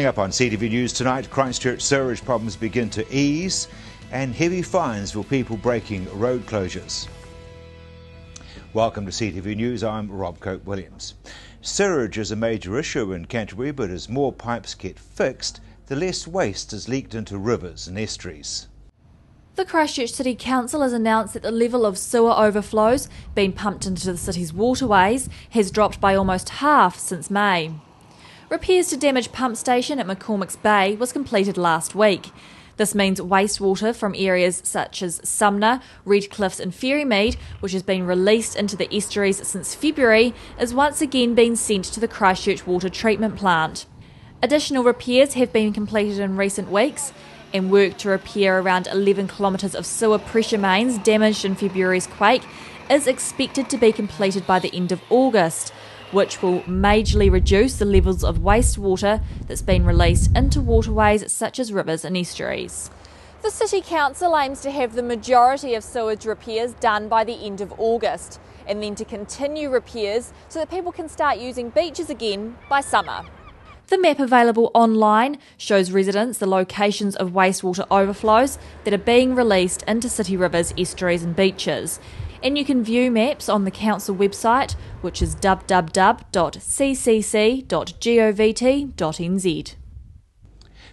Coming up on CTV News tonight, Christchurch sewerage problems begin to ease and heavy fines for people breaking road closures. Welcome to CTV News, I'm Rob Cope-Williams. Sewerage is a major issue in Canterbury, but as more pipes get fixed, the less waste is leaked into rivers and estuaries. The Christchurch City Council has announced that the level of sewer overflows being pumped into the city's waterways has dropped by almost half since May. Repairs to damaged pump station at McCormick's Bay was completed last week. This means wastewater from areas such as Sumner, Redcliffs and Ferrymead, which has been released into the estuaries since February, is once again being sent to the Christchurch water treatment plant. Additional repairs have been completed in recent weeks, and work to repair around 11 kilometres of sewer pressure mains damaged in February's quake is expected to be completed by the end of August, which will majorly reduce the levels of wastewater that's been released into waterways such as rivers and estuaries. The City Council aims to have the majority of sewage repairs done by the end of August, and then to continue repairs so that people can start using beaches again by summer. The map available online shows residents the locations of wastewater overflows that are being released into city rivers, estuaries and beaches. And you can view maps on the council website, which is www.ccc.govt.nz.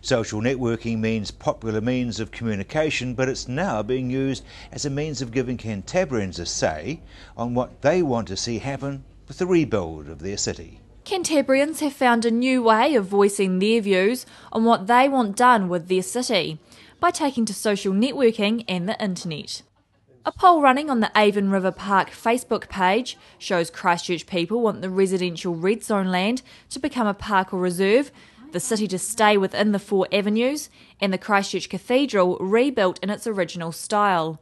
Social networking means popular means of communication, but it's now being used as a means of giving Cantabrians a say on what they want to see happen with the rebuild of their city. Cantabrians have found a new way of voicing their views on what they want done with their city by taking to social networking and the internet. A poll running on the Avon River Park Facebook page shows Christchurch people want the residential red zone land to become a park or reserve, the city to stay within the 4 avenues, and the Christchurch Cathedral rebuilt in its original style.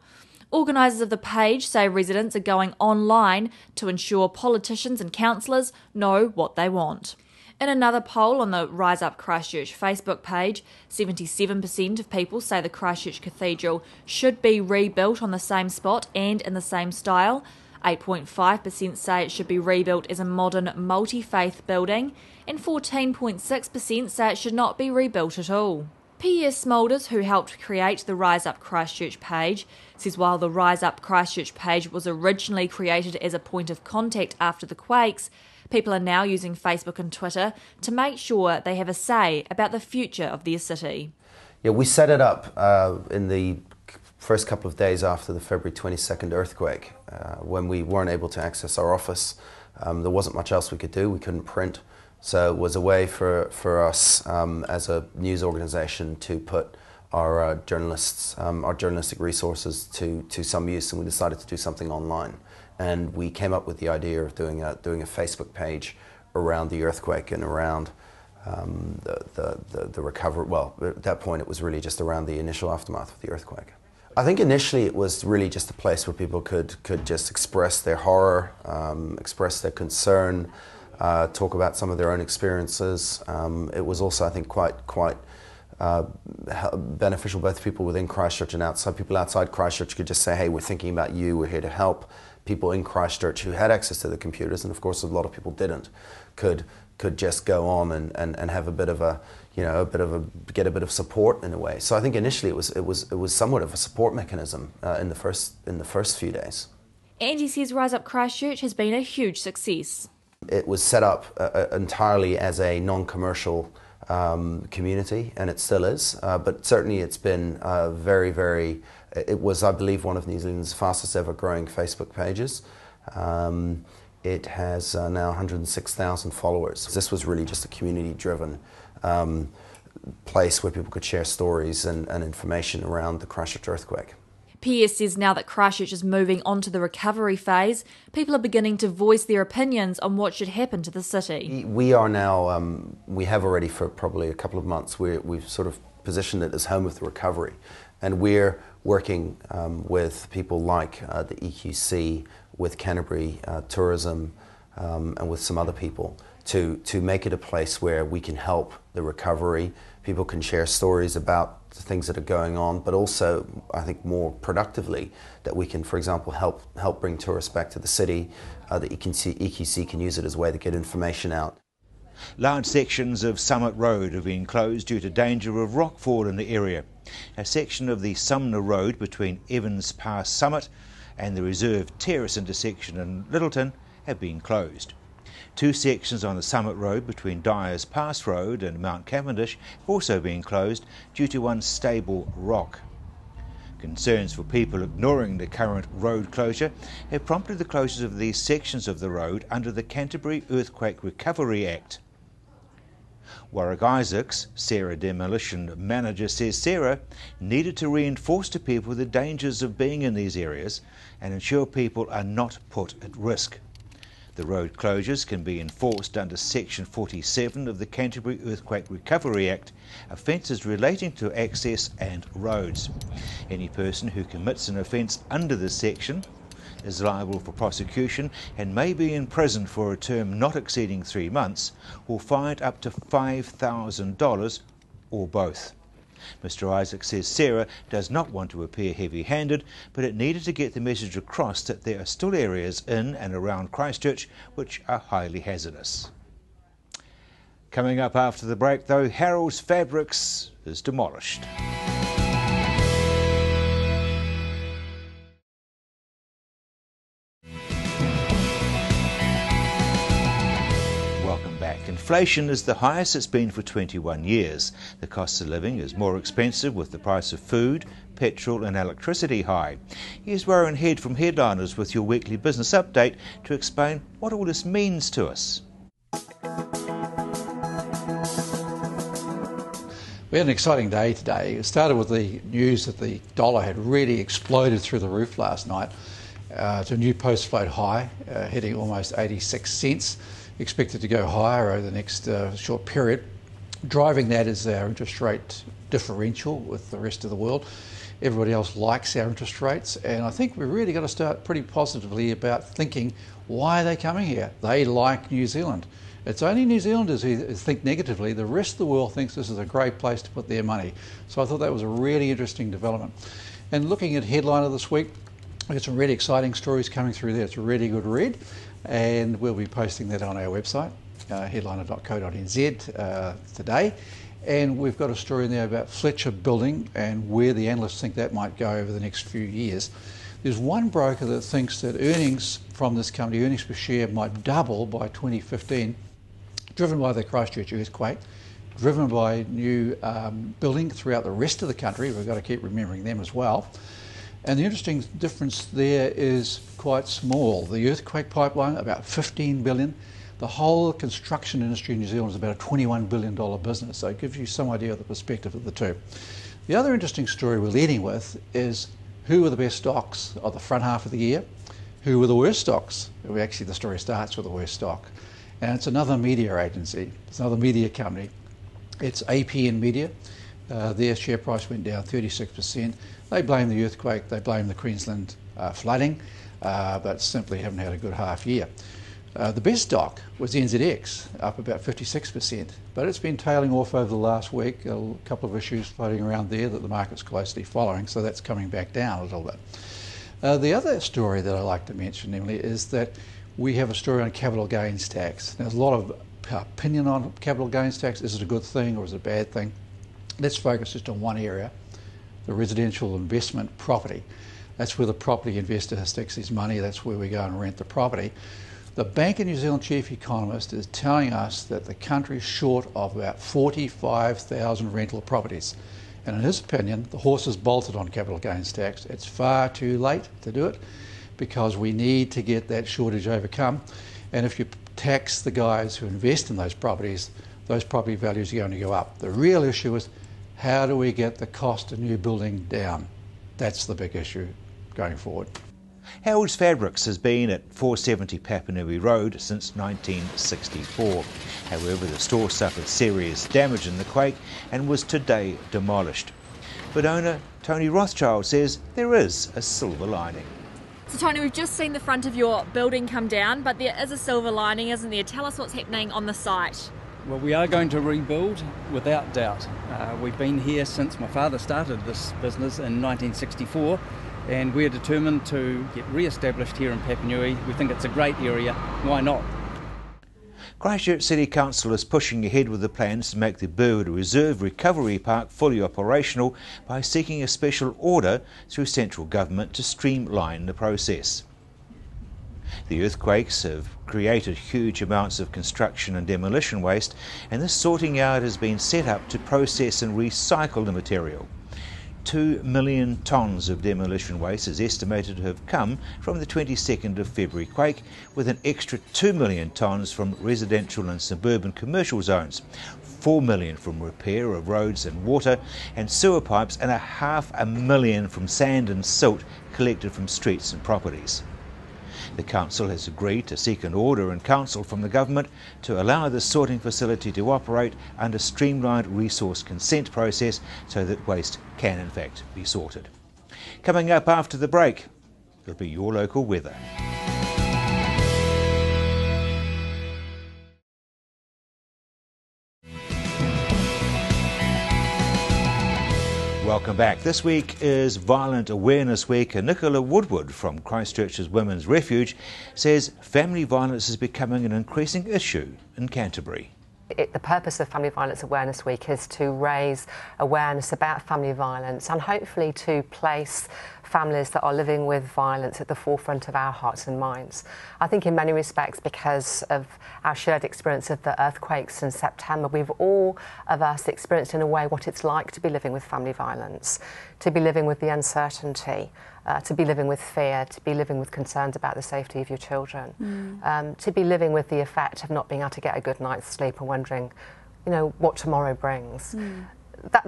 Organisers of the page say residents are going online to ensure politicians and councillors know what they want. In another poll on the Rise Up Christchurch Facebook page, 77% of people say the Christchurch Cathedral should be rebuilt on the same spot and in the same style. 8.5% say it should be rebuilt as a modern multi-faith building, and 14.6% say it should not be rebuilt at all. P.S. Smoulders, who helped create the Rise Up Christchurch page, says while the Rise Up Christchurch page was originally created as a point of contact after the quakes, people are now using Facebook and Twitter to make sure they have a say about the future of their city. Yeah, we set it up in the first couple of days after the February 22nd earthquake, when we weren't able to access our office. There wasn't much else we could do. We couldn't print. So it was a way for us as a news organisation to put our journalists, our journalistic resources to some use, and we decided to do something online. And we came up with the idea of doing a Facebook page around the earthquake and around the recovery. Well, at that point it was really just around the initial aftermath of the earthquake. I think initially it was really just a place where people could just express their horror, express their concern, talk about some of their own experiences. It was also, I think, quite beneficial both to people within Christchurch and outside. People outside Christchurch could just say, hey, we're thinking about you, we're here to help. People in Christchurch who had access to the computers, and of course a lot of people didn't, could just go on and have a bit of a, get a bit of support in a way. So I think initially it was somewhat of a support mechanism in the first few days. Andy says Rise Up Christchurch has been a huge success. It was set up entirely as a non-commercial community, and it still is, but certainly it's been it was, I believe, one of New Zealand's fastest ever growing Facebook pages. It has now 106,000 followers. This was really just a community-driven place where people could share stories and information around the Christchurch earthquake. PS says now that Christchurch is moving on to the recovery phase, people are beginning to voice their opinions on what should happen to the city. We are now, we have already for probably a couple of months, we've sort of positioned it as home of the recovery. And we're working with people like the EQC, with Canterbury Tourism, and with some other people to make it a place where we can help the recovery. People can share stories about the things that are going on, but also, I think more productively, that we can, for example, help bring tourists back to the city. The EQC can use it as a way to get information out. Large sections of Summit Road have been closed due to danger of rockfall in the area. A section of the Sumner Road between Evans Pass Summit and the Reserve Terrace intersection in Littleton have been closed. 2 sections on the Summit Road between Dyers Pass Road and Mount Cavendish have also been closed due to unstable rock. Concerns for people ignoring the current road closure have prompted the closures of these sections of the road under the Canterbury Earthquake Recovery Act. Warwick Isaacs, Sarah Demolition Manager, says Sarah needed to reinforce to people the dangers of being in these areas and ensure people are not put at risk. The road closures can be enforced under Section 47 of the Canterbury Earthquake Recovery Act, offences relating to access and roads. Any person who commits an offence under this section is liable for prosecution and may be imprisoned for a term not exceeding 3 months or fined up to $5,000 or both. Mr. Isaac says Sarah does not want to appear heavy-handed, but it needed to get the message across that there are still areas in and around Christchurch which are highly hazardous. Coming up after the break, though, Harold's Fabrics is demolished. Inflation is the highest it's been for 21 years. The cost of living is more expensive with the price of food, petrol and electricity high. Here's Warren Head from Headliners with your weekly business update to explain what all this means to us. We had an exciting day today. It started with the news that the dollar had really exploded through the roof last night to a new post-float high, hitting almost 86 cents. Expected to go higher over the next short period. Driving that is our interest rate differential with the rest of the world. Everybody else likes our interest rates, and I think we've really got to start pretty positively about thinking, why are they coming here? They like New Zealand. It's only New Zealanders who think negatively. The rest of the world thinks this is a great place to put their money. So I thought that was a really interesting development. And looking at Headliner this week, we've got some really exciting stories coming through there. It's a really good read, and we'll be posting that on our website, headliner.co.nz today. And we've got a story in there about Fletcher Building and where the analysts think that might go over the next few years. There's one broker that thinks that earnings from this company, earnings per share, might double by 2015, driven by the Christchurch earthquake, driven by new building throughout the rest of the country. We've got to keep remembering them as well. And the interesting difference there is quite small. The earthquake pipeline, about $15 billion. The whole construction industry in New Zealand is about a $21 billion business. So it gives you some idea of the perspective of the two. The other interesting story we're leading with is who were the best stocks of the front half of the year, who were the worst stocks. Actually, the story starts with the worst stock. And it's another media agency. It's another media company. It's APN Media. Their share price went down 36%. They blame the earthquake, they blame the Queensland flooding, but simply haven't had a good half year. The best stock was NZX, up about 56%, but it's been tailing off over the last week. A couple of issues floating around there that the market's closely following, so that's coming back down a little bit. The other story that I like to mention, Emily, is that we have a story on capital gains tax. There's a lot of opinion on capital gains tax. Is it a good thing or is it a bad thing? Let's focus just on one area, the residential investment property. That's where the property investor sticks his money. That's where we go and rent the property. The Bank of New Zealand chief economist is telling us that the country's short of about 45,000 rental properties. And in his opinion, the horse is bolted on capital gains tax. It's far too late to do it because we need to get that shortage overcome. And if you tax the guys who invest in those property values are going to go up. The real issue is, how do we get the cost of new building down? That's the big issue going forward. Harold's Fabrics has been at 470 Papanui Road since 1964. However, the store suffered serious damage in the quake and was today demolished. But owner Tony Rothschild says there is a silver lining. So Tony, we've just seen the front of your building come down, but there is a silver lining, isn't there? Tell us what's happening on the site. Well, we are going to rebuild without doubt. We've been here since my father started this business in 1964, and we're determined to get re-established here in Papanui. We think it's a great area. Why not? Christchurch City Council is pushing ahead with the plans to make the Burwood Reserve Recovery Park fully operational by seeking a special order through central government to streamline the process. The earthquakes have created huge amounts of construction and demolition waste, and this sorting yard has been set up to process and recycle the material. 2 million tonnes of demolition waste is estimated to have come from the 22nd of February quake, with an extra 2 million tonnes from residential and suburban commercial zones, 4 million from repair of roads and water and sewer pipes, and 500,000 from sand and silt collected from streets and properties. The council has agreed to seek an order and counsel from the government to allow the sorting facility to operate under streamlined resource consent process so that waste can in fact be sorted. Coming up after the break, it'll be your local weather. Welcome back. This week is Violent Awareness Week, and Nicola Woodward from Christchurch's Women's Refuge says family violence is becoming an increasing issue in Canterbury. The purpose of Family Violence Awareness Week is to raise awareness about family violence and hopefully to place families that are living with violence at the forefront of our hearts and minds. I think in many respects, because of our shared experience of the earthquakes in September, we've all of us experienced in a way what it's like to be living with family violence, to be living with the uncertainty, to be living with fear, to be living with concerns about the safety of your children, to be living with the effect of not being able to get a good night's sleep and wondering, you know, what tomorrow brings.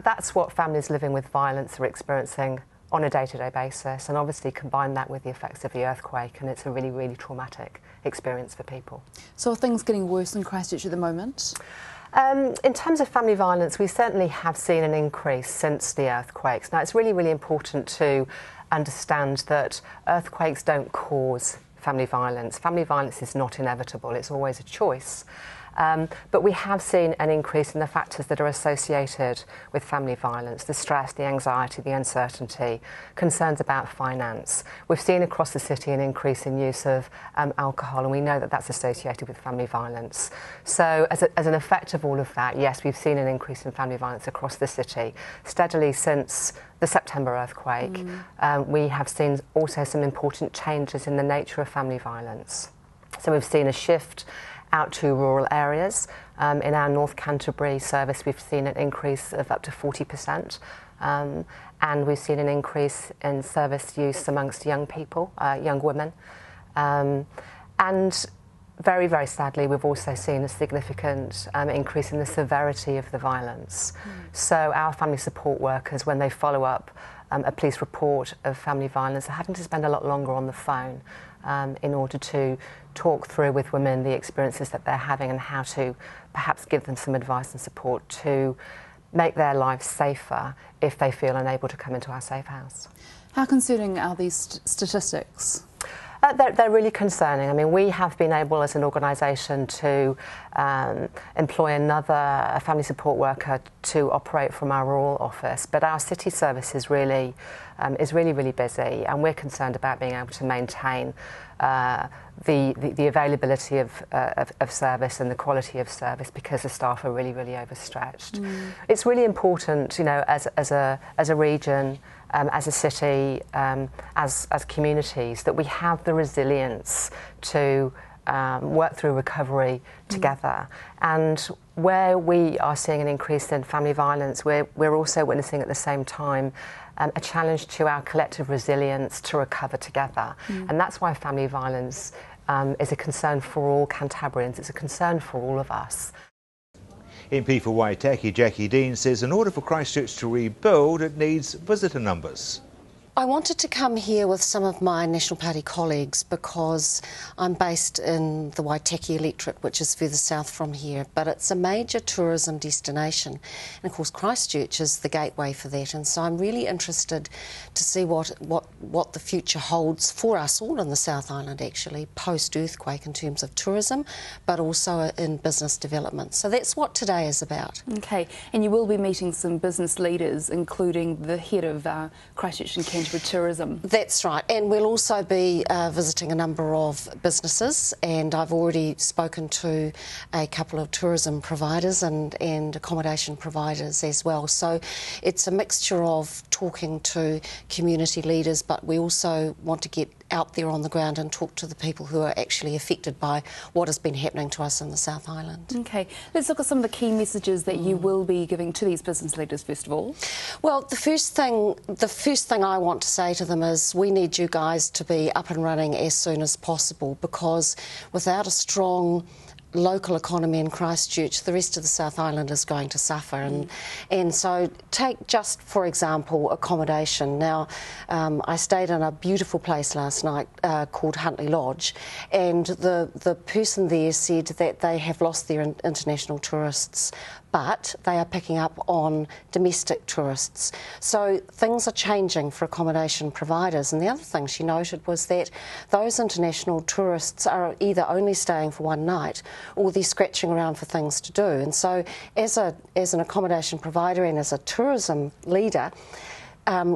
That's what families living with violence are experiencing on a day-to-day basis, and obviously combine that with the effects of the earthquake, and it's a really, really traumatic experience for people. So are things getting worse in Christchurch at the moment? In terms of family violence, we certainly have seen an increase since the earthquakes. Now, it's really, really important to understand that earthquakes don't cause family violence. Family violence is not inevitable, it's always a choice. But we have seen an increase in the factors that are associated with family violence: the stress, the anxiety, the uncertainty, concerns about finance. We've seen across the city an increase in use of alcohol, and we know that that's associated with family violence. So as an effect of all of that, yes, we've seen an increase in family violence across the city steadily since the September earthquake. We have seen also some important changes in the nature of family violence. So we've seen a shift out to rural areas. In our North Canterbury service, we've seen an increase of up to 40%, and we've seen an increase in service use amongst young people, young women. And very, very sadly, we've also seen a significant increase in the severity of the violence. So our family support workers, when they follow up a police report of family violence, are having to spend a lot longer on the phone in order to talk through with women the experiences that they're having and how to perhaps give them some advice and support to make their lives safer if they feel unable to come into our safe house. How concerning are these statistics? They're really concerning. I mean, we have been able as an organisation to employ a family support worker to operate from our rural office, but our city service is really busy, and we're concerned about being able to maintain the availability of service and the quality of service because the staff are really, really overstretched. It's really important, you know, as a region, as a city, as communities, that we have the resilience to work through recovery together. And where we are seeing an increase in family violence, we're also witnessing at the same time a challenge to our collective resilience to recover together. And that's why family violence is a concern for all Cantabrians. It's a concern for all of us. MP for Waitaki, Jackie Dean, says in order for Christchurch to rebuild, it needs visitor numbers. I wanted to come here with some of my National Party colleagues because I'm based in the Waitaki electorate, which is further south from here, but it's a major tourism destination. And of course Christchurch is the gateway for that, and so I'm really interested to see what the future holds for us all in the South Island actually, post-earthquake in terms of tourism, but also in business development. So that's what today is about. Okay, and you will be meeting some business leaders, including the head of Christchurch and Canterbury challenge with tourism. That's right, and we'll also be visiting a number of businesses, and I've already spoken to a couple of tourism providers and accommodation providers as well. So it's a mixture of talking to community leaders, but we also want to get out there on the ground and talk to the people who are actually affected by what has been happening to us in the South Island. Okay, let's look at some of the key messages that you will be giving to these business leaders first of all. Well, the first thing I want to say to them is we need you guys to be up and running as soon as possible, because without a strong local economy in Christchurch, the rest of the South Island is going to suffer. And so take just, for example, accommodation. Now, I stayed in a beautiful place last night called Huntley Lodge, and the person there said that they have lost their international tourists, but they are picking up on domestic tourists. So things are changing for accommodation providers. And the other thing she noted was that those international tourists are either only staying for one night or they're scratching around for things to do. And so as an accommodation provider and as a tourism leader,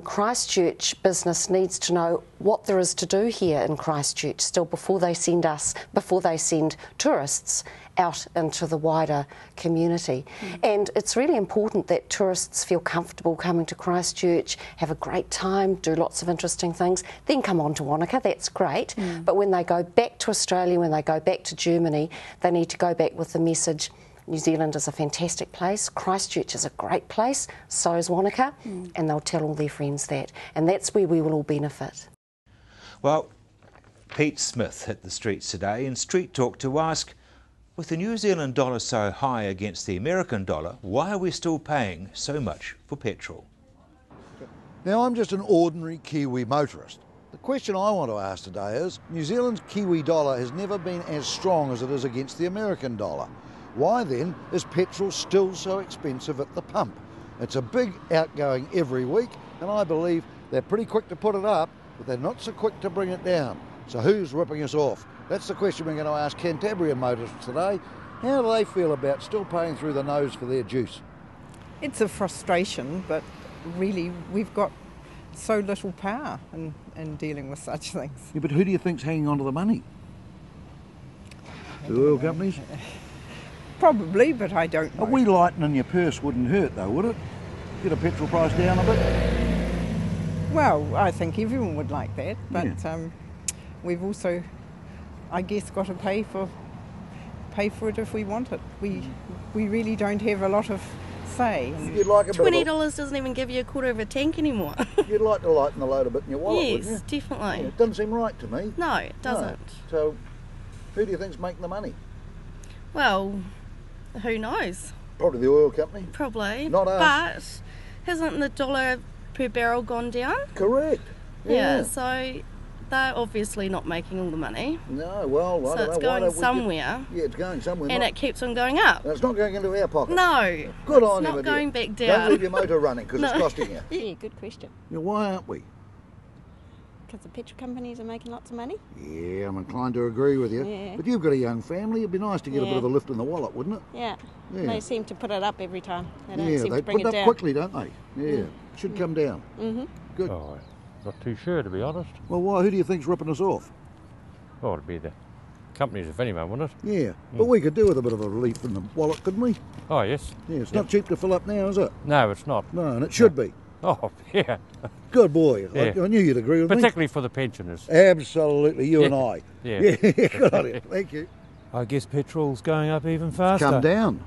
Christchurch business needs to know what there is to do here in Christchurch still before they send tourists out into the wider community. And it's really important that tourists feel comfortable coming to Christchurch, have a great time, do lots of interesting things, then come on to Wanaka, that's great. But when they go back to Australia, when they go back to Germany, they need to go back with the message, New Zealand is a fantastic place, Christchurch is a great place, so is Wanaka, and they'll tell all their friends that. And that's where we will all benefit. Well, Pete Smith hit the streets today in Street Talk to ask, with the New Zealand dollar so high against the American dollar, why are we still paying so much for petrol? Now, I'm just an ordinary Kiwi motorist. The question I want to ask today is, New Zealand's Kiwi dollar has never been as strong as it is against the American dollar. Why then is petrol still so expensive at the pump? It's a big outgoing every week, and I believe they're pretty quick to put it up, but they're not so quick to bring it down. So who's ripping us off? That's the question we're going to ask Canterbury motorists today. How do they feel about still paying through the nose for their juice? It's a frustration, but really we've got so little power in dealing with such things. Yeah, but who do you think's hanging on to the money? The oil companies? Probably, but I don't know. A wee lightening your purse wouldn't hurt though, would it? Get a petrol price down a bit? Well, I think everyone would like that, but we've also, I guess, got to pay for it if we want it. We really don't have a lot of say. You'd like a $20 doesn't even give you a quarter of a tank anymore. You'd like to lighten the load a bit in your wallet, wouldn't you? Yes, definitely. Yeah, it doesn't seem right to me. No, it doesn't. No. So, who do you think's making the money? Well, who knows? Probably the oil company. Probably. Not us. But hasn't the dollar per barrel gone down? Correct. Yeah, so they're obviously not making all the money. No, well, I so don't it's know. going somewhere. Yeah, it's going somewhere. And it keeps on going up. And it's not going into our pocket. No. Good it's on you, not going back down. Don't leave your motor running because it's costing you. Yeah, good question. Yeah, why aren't we? Because the petrol companies are making lots of money. Yeah, I'm inclined to agree with you. Yeah. But you've got a young family. It'd be nice to get a bit of a lift in the wallet, wouldn't it? Yeah. Yeah. They seem to put it up every time. They don't Yeah, seem they to bring put it it up down. quickly, don't they? Yeah, should come down. Good. Oh, not too sure, to be honest. Well, why? Who do you think's ripping us off? Oh, it'd be the companies, if anyone, wouldn't it? Yeah, but we could do with a bit of a relief in the wallet, couldn't we? Oh, yes. Yeah, it's not cheap to fill up now, is it? No, it's not. No, and it should be. Oh, yeah. Good boy. Yeah. I knew you'd agree with me. Particularly for the pensioners. Absolutely, you and I. Yeah. Good on you. Thank you. I guess petrol's going up even faster. It's come down.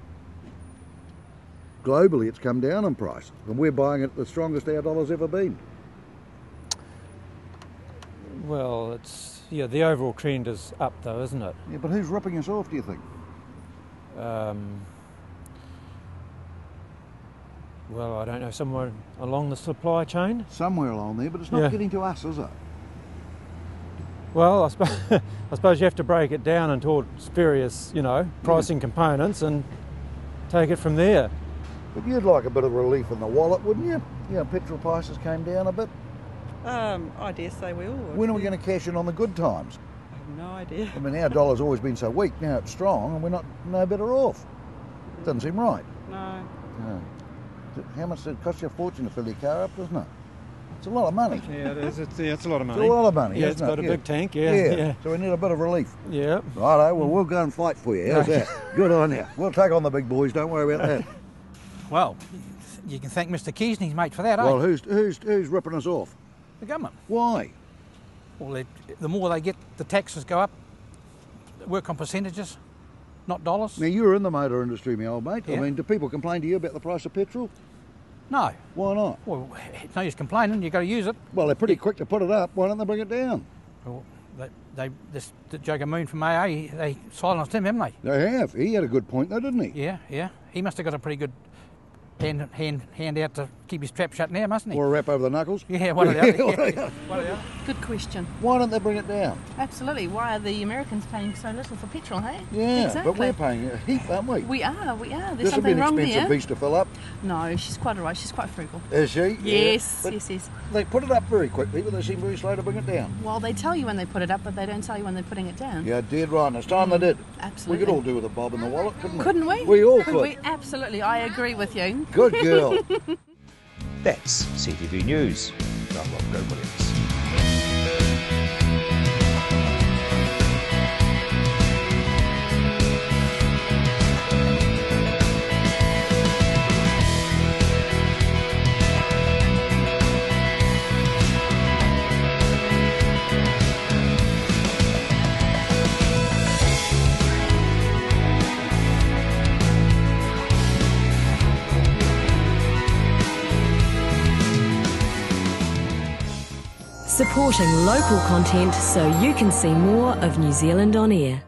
Globally, it's come down in price, and we're buying it the strongest our dollar's ever been. Well, it's the overall trend is up though, isn't it? Yeah, but who's ripping us off, do you think? Well, I don't know, somewhere along the supply chain? Somewhere along there, but it's not getting to us, is it? Well, I suppose you have to break it down into various, pricing components and take it from there. But you'd like a bit of relief in the wallet, wouldn't you? You know, petrol prices came down a bit. I dare say we all would. When are we going to cash in on the good times? I have no idea. I mean, our dollar's always been so weak, now it's strong, and we're not no better off. Doesn't seem right. No. No. How much does it cost you a fortune to fill your car up, doesn't it? It's a lot of money. Yeah, it is. It's a lot of money. It's a lot of money, Yeah, isn't it's got it? a big tank, yeah. So we need a bit of relief. Yeah. Righto, well, we'll go and fight for you. How's that? Good on you. We'll take on the big boys, don't worry about that. Well, you can thank Mr. Keys and his mate for that, Well, eh? who's ripping us off? The government. Why? Well, the more they get, the taxes go up. Work on percentages, not dollars. Now, you're in the motor industry, my old mate. Yeah. I mean, do people complain to you about the price of petrol? No. Why not? Well, it's no use complaining, you've got to use it. Well, they're pretty quick to put it up. Why don't they bring it down? Well, this Joker Moon from AA, they silenced him, haven't they? They have. He had a good point though, didn't he? Yeah. He must have got a pretty good hand out to keep his trap shut now, mustn't he? Or a wrap over the knuckles? Yeah, one of the other. Yeah. One of the other. Good question. Why don't they bring it down? Absolutely. Why are the Americans paying so little for petrol, hey? Yeah, exactly. but we're paying a heap, aren't we? We are. There's This will something be an wrong expensive there. beast to fill up. No, she's quite alright. She's quite frugal. Is she? Yes, Yeah. yes. They put it up very quickly, but they seem very slow to bring it down. Well, they tell you when they put it up, but they don't tell you when they're putting it down. Yeah, dead right. And it's time they did. Absolutely. We could all do with a bob in the wallet, couldn't we? Couldn't we? We all could. We? Absolutely. I agree with you. Good girl. That's CTV News. I'm Rob Williams. Supporting local content so you can see more of New Zealand on air.